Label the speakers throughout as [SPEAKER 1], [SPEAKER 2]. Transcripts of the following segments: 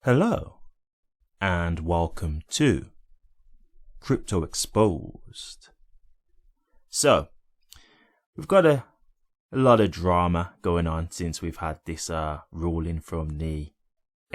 [SPEAKER 1] Hello, and welcome to Crypto Exposed. So, we've got a lot of drama going on since we've had this ruling from the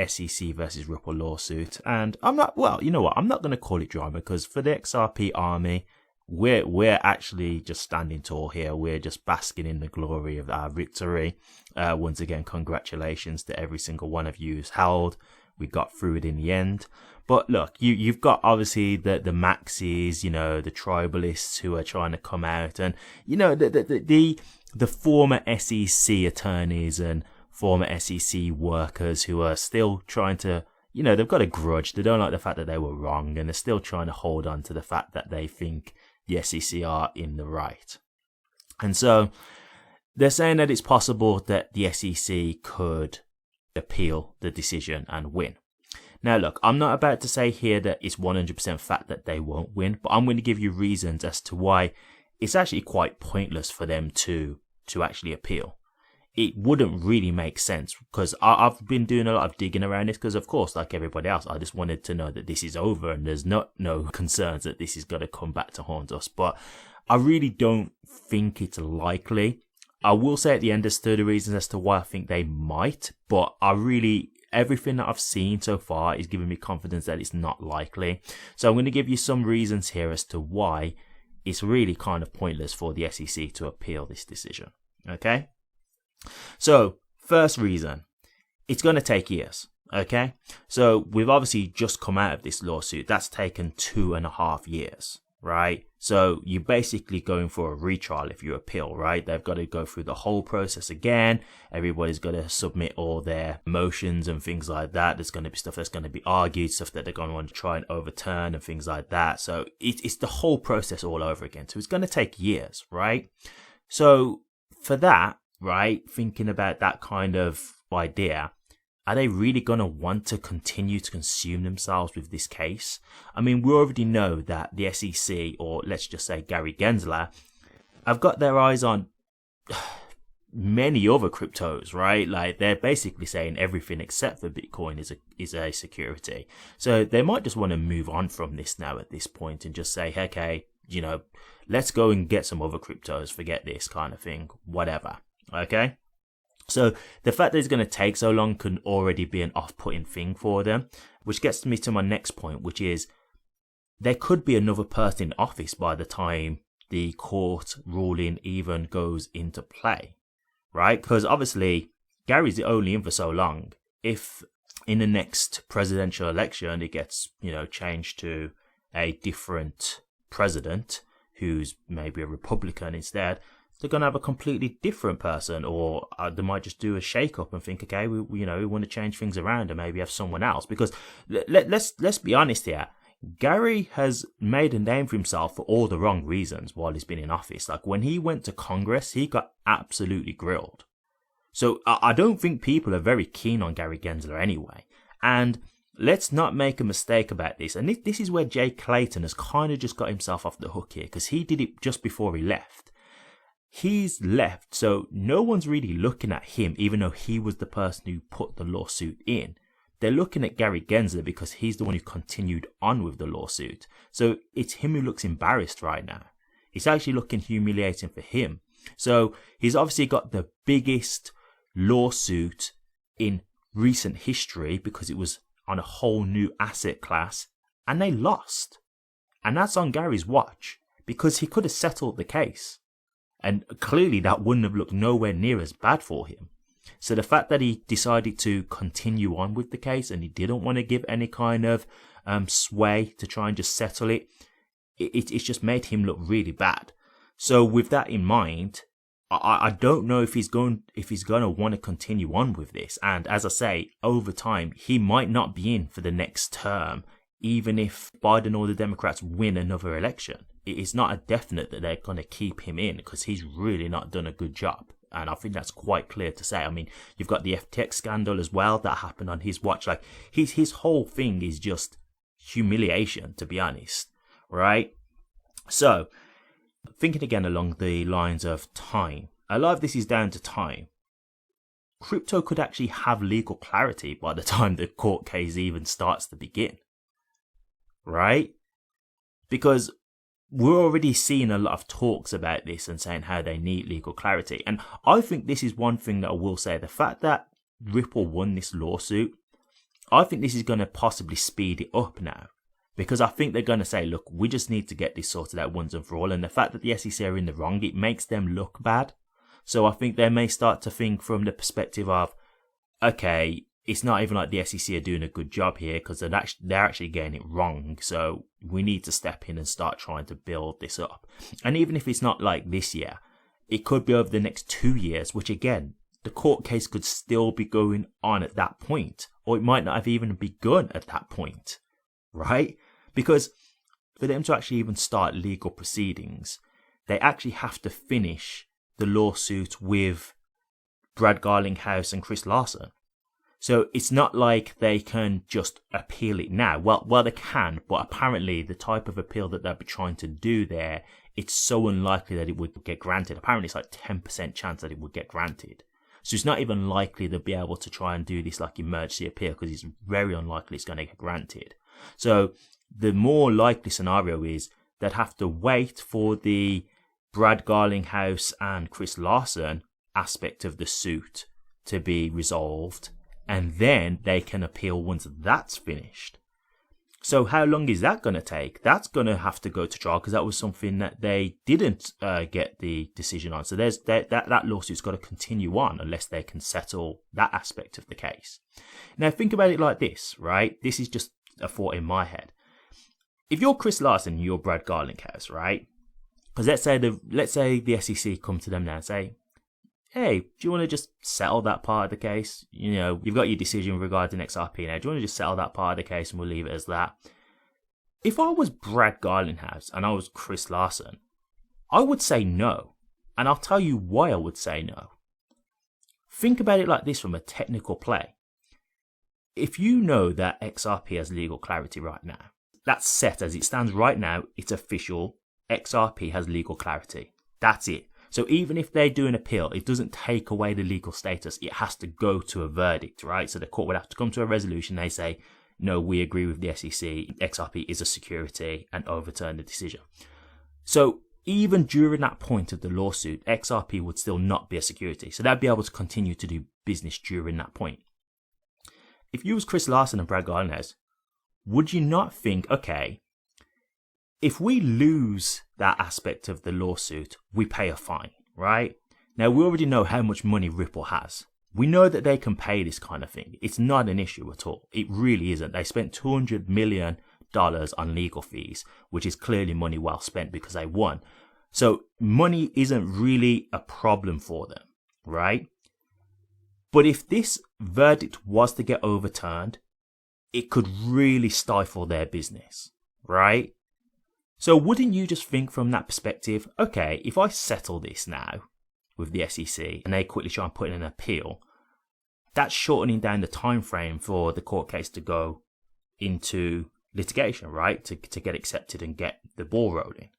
[SPEAKER 1] SEC versus Ripple lawsuit, and I'm not going to call it drama, because for the XRP army, we're actually just standing tall here. We're just basking in the glory of our victory. Once again, congratulations to every single one of you who's held. We got through it in the end. But look, you've got obviously the maxis, the tribalists who are trying to come out, and the former SEC attorneys and former SEC workers who are still trying to, they've got a grudge. They don't like the fact that they were wrong, and they're still trying to hold on to the fact that they think the SEC are in the right. And so they're saying that it's possible that the SEC could appeal the decision and win. Now look, I'm not about to say here that it's 100% fact that they won't win, but I'm going to give you reasons as to why it's actually quite pointless for them to actually appeal. It wouldn't really make sense, because I've been doing a lot of digging around this, because of course, like everybody else, I just wanted to know that this is over and there's no concerns that this is going to come back to haunt us. But I really don't think it's likely. I will say at the end there's 30 reasons as to why I think they might, but everything that I've seen so far is giving me confidence that it's not likely. So I'm going to give you some reasons here as to why it's really kind of pointless for the SEC to appeal this decision. Okay? So, first reason, it's going to take years. Okay? So, we've obviously just come out of this lawsuit. That's taken 2.5 years. Right? So you're basically going for a retrial if you appeal, right? They've got to go through the whole process again. Everybody's got to submit all their motions and things like that. There's going to be stuff that's going to be argued, stuff that they're going to want to try and overturn and things like that. So it's the whole process all over again. So it's going to take years, right? So for that, right, thinking about that kind of idea, are they really going to want to continue to consume themselves with this case? I mean, we already know that the SEC, or let's just say Gary Gensler, have got their eyes on many other cryptos, right? Like, they're basically saying everything except for Bitcoin is a security. So they might just want to move on from this now at this point and just say, okay, let's go and get some other cryptos, forget this kind of thing, whatever. Okay? So the fact that it's going to take so long can already be an off-putting thing for them, which gets me to my next point, which is there could be another person in office by the time the court ruling even goes into play, right? Because obviously Gary's only in for so long. If in the next presidential election it gets, changed to a different president who's maybe a Republican instead, they're going to have a completely different person, or they might just do a shake-up and think, okay, we want to change things around and maybe have someone else. Because let's be honest here, Gary has made a name for himself for all the wrong reasons while he's been in office. Like, when he went to Congress, he got absolutely grilled. So I don't think people are very keen on Gary Gensler anyway. And let's not make a mistake about this. And this is where Jay Clayton has kind of just got himself off the hook here, because he did it just before he left. He's left, so no one's really looking at him, even though he was the person who put the lawsuit in. They're looking at Gary Gensler because he's the one who continued on with the lawsuit. So it's him who looks embarrassed right now. It's actually looking humiliating for him. So he's obviously got the biggest lawsuit in recent history because it was on a whole new asset class, and they lost. And that's on Gary's watch, because he could have settled the case. And clearly that wouldn't have looked nowhere near as bad for him. So the fact that he decided to continue on with the case and he didn't want to give any kind of sway to try and just settle it, it's just made him look really bad. So with that in mind, I don't know if he's going to want to continue on with this. And as I say, over time, he might not be in for the next term, even if Biden or the Democrats win another election. It's not a definite that they're going to keep him in, because he's really not done a good job. And I think that's quite clear to say. I mean, you've got the FTX scandal as well that happened on his watch. Like, his whole thing is just humiliation, to be honest, right? So, thinking again along the lines of time, a lot of this is down to time. crypto could actually have legal clarity by the time the court case even starts to begin. Right? Because we're already seeing a lot of talks about this and saying how they need legal clarity. And I think this is one thing that I will say. The fact that Ripple won this lawsuit, I think this is going to possibly speed it up now. Because I think they're going to say, look, we just need to get this sorted out once and for all. And the fact that the SEC are in the wrong, it makes them look bad. So I think they may start to think from the perspective of, okay, it's not even like the SEC are doing a good job here because they're actually getting it wrong. So we need to step in and start trying to build this up. And even if it's not like this year, it could be over the next 2 years, which again, the court case could still be going on at that point, or it might not have even begun at that point, right? Because for them to actually even start legal proceedings, they actually have to finish the lawsuit with Brad Garlinghouse and Chris Larsen. So it's not like they can just appeal it now. Well, they can, but apparently the type of appeal that they'll be trying to do there, it's so unlikely that it would get granted. Apparently it's like 10% chance that it would get granted. So it's not even likely they'll be able to try and do this like emergency appeal because it's very unlikely it's going to get granted. So the more likely scenario is they'd have to wait for the Brad Garlinghouse and Chris Larsen aspect of the suit to be resolved, and then they can appeal once that's finished. So how long is that going to take? That's going to have to go to trial because that was something that they didn't get the decision on. So there's that lawsuit's got to continue on unless they can settle that aspect of the case. Now think about it like this, right? This is just a thought in my head. If you're Chris Larsen and you're Brad Garlinghouse, right? Because let's say the SEC come to them now and say, hey, do you want to just settle that part of the case? You know, you've got your decision regarding XRP now. Do you want to just settle that part of the case and we'll leave it as that? If I was Brad Garlinghouse and I was Chris Larsen, I would say no. And I'll tell you why I would say no. Think about it like this from a technical play. If you know that XRP has legal clarity right now, that's set as it stands right now, it's official, XRP has legal clarity. That's it. So even if they do an appeal, it doesn't take away the legal status. It has to go to a verdict, right? So the court would have to come to a resolution. They say, no, we agree with the SEC. XRP is a security, and overturn the decision. So even during that point of the lawsuit, XRP would still not be a security. So they'd be able to continue to do business during that point. If you was Chris Larsen and Brad Garlinghouse, would you not think, okay, if we lose that aspect of the lawsuit, we pay a fine, right? Now, we already know how much money Ripple has. We know that they can pay this kind of thing. It's not an issue at all. It really isn't. They spent $200 million on legal fees, which is clearly money well spent because they won. So money isn't really a problem for them, right? But if this verdict was to get overturned, it could really stifle their business, right? So wouldn't you just think from that perspective, okay, if I settle this now with the SEC and they quickly try and put in an appeal, that's shortening down the time frame for the court case to go into litigation, right? To get accepted and get the ball rolling.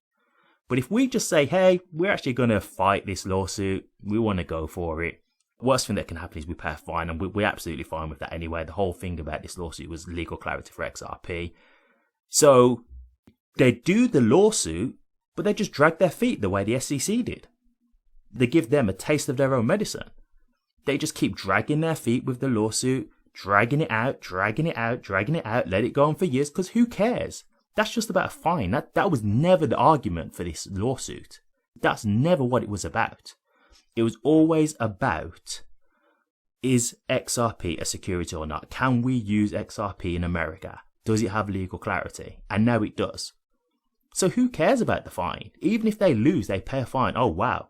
[SPEAKER 1] But if we just say, hey, we're actually going to fight this lawsuit, we want to go for it, worst thing that can happen is we pay a fine, and we're absolutely fine with that anyway. The whole thing about this lawsuit was legal clarity for XRP. So they do the lawsuit, but they just drag their feet the way the SEC did. They give them a taste of their own medicine. They just keep dragging their feet with the lawsuit, dragging it out, let it go on for years, because who cares? That's just about a fine. That was never the argument for this lawsuit. That's never what it was about. It was always about, is XRP a security or not? Can we use XRP in America? Does it have legal clarity? And now it does. So who cares about the fine? Even if they lose, they pay a fine. Oh, wow.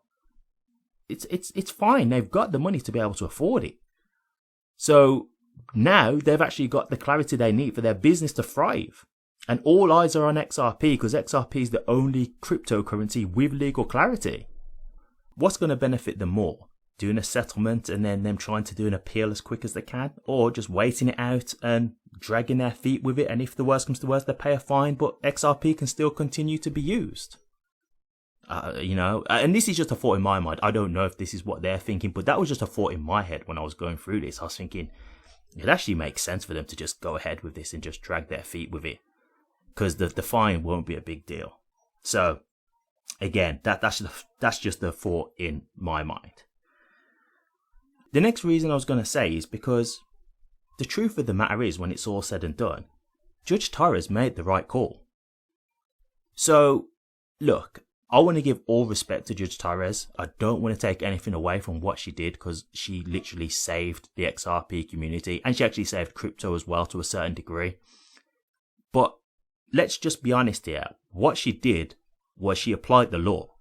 [SPEAKER 1] It's fine. They've got the money to be able to afford it. So now they've actually got the clarity they need for their business to thrive. And all eyes are on XRP because XRP is the only cryptocurrency with legal clarity. What's going to benefit them more? Doing a settlement and then them trying to do an appeal as quick as they can? Or just waiting it out and dragging their feet with it, and if the worst comes to worst, they pay a fine, but XRP can still continue to be used? And this is just a thought in my mind. I don't know if this is what they're thinking, but that was just a thought in my head when I was going through this. I was thinking, it actually makes sense for them to just go ahead with this and just drag their feet with it, because the fine won't be a big deal. So again, that's just the thought in my mind. The next reason I was going to say is because the truth of the matter is, when it's all said and done, Judge Torres made the right call. So look, I want to give all respect to Judge Torres. I don't want to take anything away from what she did, because she literally saved the XRP community, and she actually saved crypto as well to a certain degree. But let's just be honest here. What she did was she applied the law.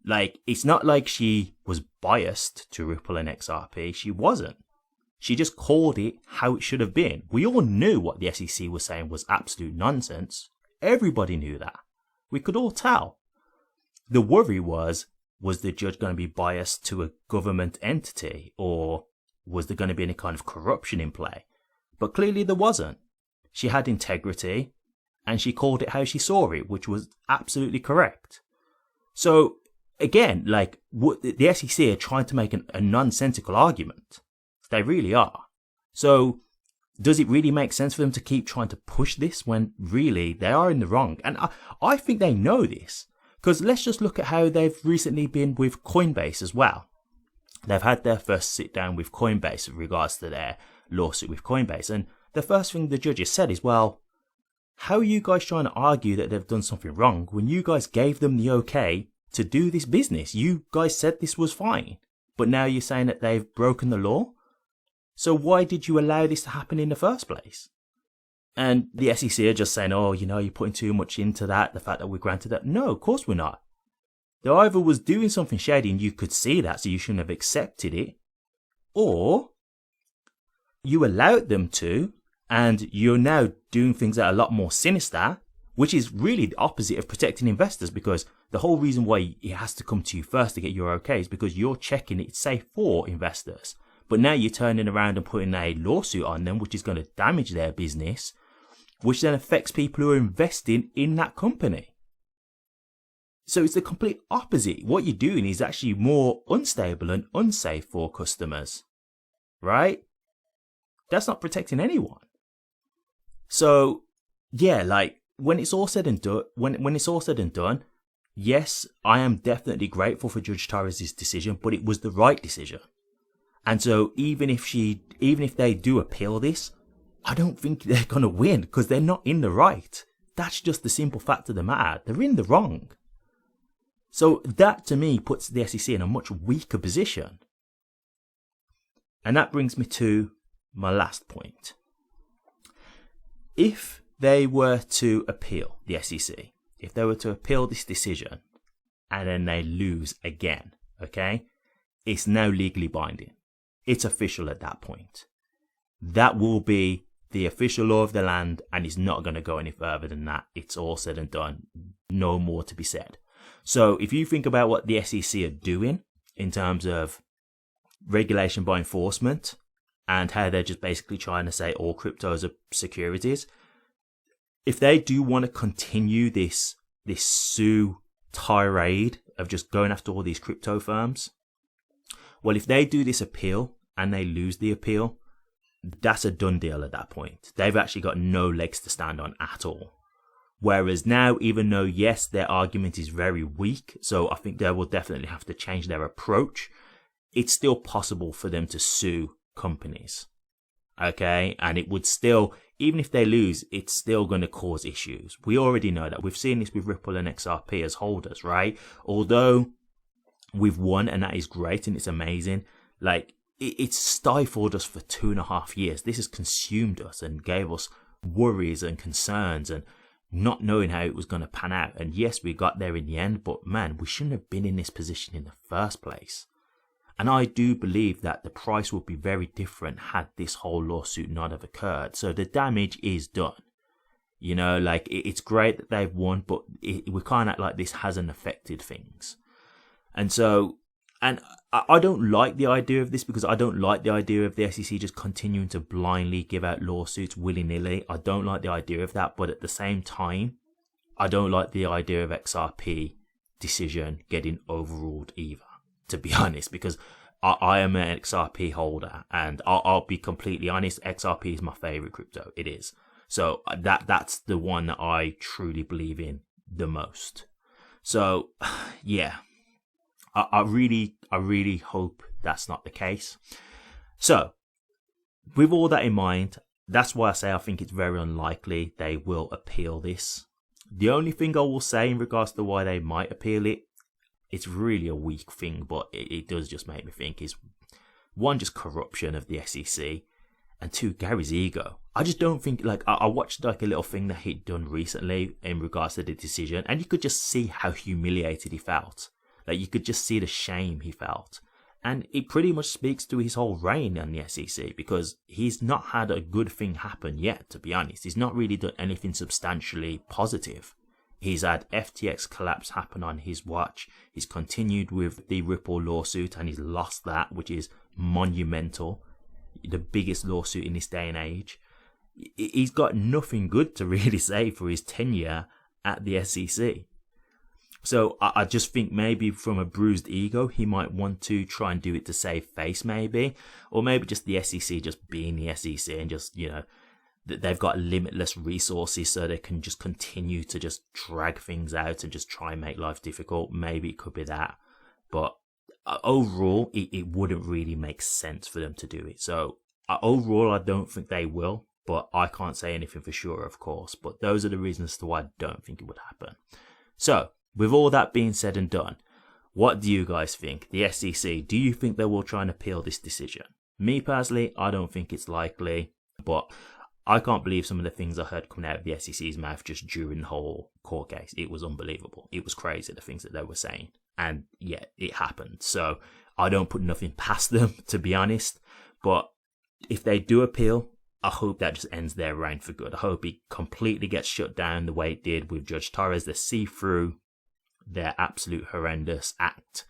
[SPEAKER 1] Like, it's not like she was biased to Ripple and XRP. She wasn't. She just called it how it should have been. We all knew what the SEC was saying was absolute nonsense. Everybody knew that. We could all tell. The worry was the judge going to be biased to a government entity, or was there going to be any kind of corruption in play? But clearly there wasn't. She had integrity, and she called it how she saw it, which was absolutely correct. So again, like, the SEC are trying to make a nonsensical argument. They really are. So does it really make sense for them to keep trying to push this when really they are in the wrong? And I think they know this, because let's just look at how they've recently been with Coinbase as well. They've had their first sit down with Coinbase in regards to their lawsuit with Coinbase. And the first thing the judges said is, well, how are you guys trying to argue that they've done something wrong when you guys gave them the okay to do this business? You guys said this was fine, but now you're saying that they've broken the law? So why did you allow this to happen in the first place? And the SEC are just saying, oh, you're putting too much into that, the fact that we granted that. No, of course we're not. They either was doing something shady and you could see that, so you shouldn't have accepted it, or you allowed them to, and you're now doing things that are a lot more sinister, which is really the opposite of protecting investors, because the whole reason why it has to come to you first to get your okay is because you're checking it's safe for investors. But now you're turning around and putting a lawsuit on them, which is going to damage their business, which then affects people who are investing in that company. So it's the complete opposite. What you're doing is actually more unstable and unsafe for customers, right? That's not protecting anyone. So yeah, like, when it's all said and done, when it's all said and done, yes, I am definitely grateful for Judge Torres' decision, but it was the right decision. And so even if they do appeal this, I don't think they're going to win, because they're not in the right. That's just the simple fact of the matter. They're in the wrong. So that, to me, puts the SEC in a much weaker position. And that brings me to my last point. If they were to appeal, the SEC, if they were to appeal this decision and then they lose again, okay, it's now legally binding. It's official at that point. That will be the official law of the land, and it's not going to go any further than that. It's all said and done. No more to be said. So if you think about what the SEC are doing in terms of regulation by enforcement, and how they're just basically trying to say all cryptos are securities, if they do want to continue this sue tirade of just going after all these crypto firms, well, if they do this appeal and they lose the appeal, that's a done deal at that point. They've actually got no legs to stand on at all. Whereas now, even though, yes, their argument is very weak, so I think they will definitely have to change their approach, it's still possible for them to sue companies. Okay? And it would still, even if they lose, it's still going to cause issues. We already know that. We've seen this with Ripple and XRP as holders, right? Although we've won, and that is great and it's amazing, like, it's stifled us for 2.5 years. This has consumed us and gave us worries and concerns and not knowing how it was going to pan out. And yes, we got there in the end, but man, we shouldn't have been in this position in the first place. And I do believe that the price would be very different had this whole lawsuit not have occurred. So the damage is done. Like, it's great that they've won, but we can't act like this hasn't affected things. And so, and I don't like the idea of this, because I don't like the idea of the SEC just continuing to blindly give out lawsuits willy-nilly. I don't like the idea of that, but at the same time, I don't like the idea of XRP decision getting overruled either, to be honest, because I am an XRP holder, and I'll be completely honest, XRP is my favorite crypto. It is. So that's the one that I truly believe in the most. So yeah, I really hope that's not the case. So with all that in mind, that's why I say I think it's very unlikely they will appeal this. The only thing I will say in regards to why they might appeal it, it's really a weak thing, but it does just make me think, is one, just corruption of the SEC, and two, Gary's ego. I just don't think, like, I watched like a little thing that he'd done recently in regards to the decision, and you could just see how humiliated he felt. Like, you could just see the shame he felt. And it pretty much speaks to his whole reign on the SEC, because he's not had a good thing happen yet, to be honest. He's not really done anything substantially positive. He's had FTX collapse happen on his watch. He's continued with the Ripple lawsuit, and he's lost that, which is monumental. The biggest lawsuit in this day and age. He's got nothing good to really say for his tenure at the SEC. So I just think maybe from a bruised ego, he might want to try and do it to save face, maybe. Or maybe just the SEC just being the SEC and just, you know, they've got limitless resources, so they can just continue to just drag things out and just try and make life difficult. Maybe it could be that. But overall, it wouldn't really make sense for them to do it. So overall, I don't think they will. But I can't say anything for sure, of course. But those are the reasons as to why I don't think it would happen. So, with all that being said and done, what do you guys think? The SEC, do you think they will try and appeal this decision? Me personally, I don't think it's likely, but I can't believe some of the things I heard coming out of the SEC's mouth just during the whole court case. It was unbelievable. It was crazy, the things that they were saying. And yeah, it happened. So I don't put nothing past them, to be honest. But if they do appeal, I hope that just ends their reign for good. I hope it completely gets shut down the way it did with Judge Torres. They see through their absolute horrendous act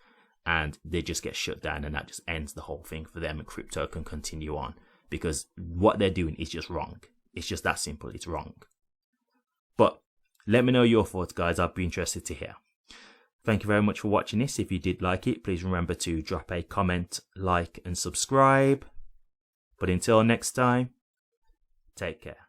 [SPEAKER 1] and they just get shut down, and that just ends the whole thing for them, and crypto can continue on, because what they're doing is just wrong. It's just that simple. It's wrong. But let me know your thoughts, guys. I'd be interested to hear. Thank you very much for watching this. If you did like it, please remember to drop a comment, like and subscribe. But until next time, take care.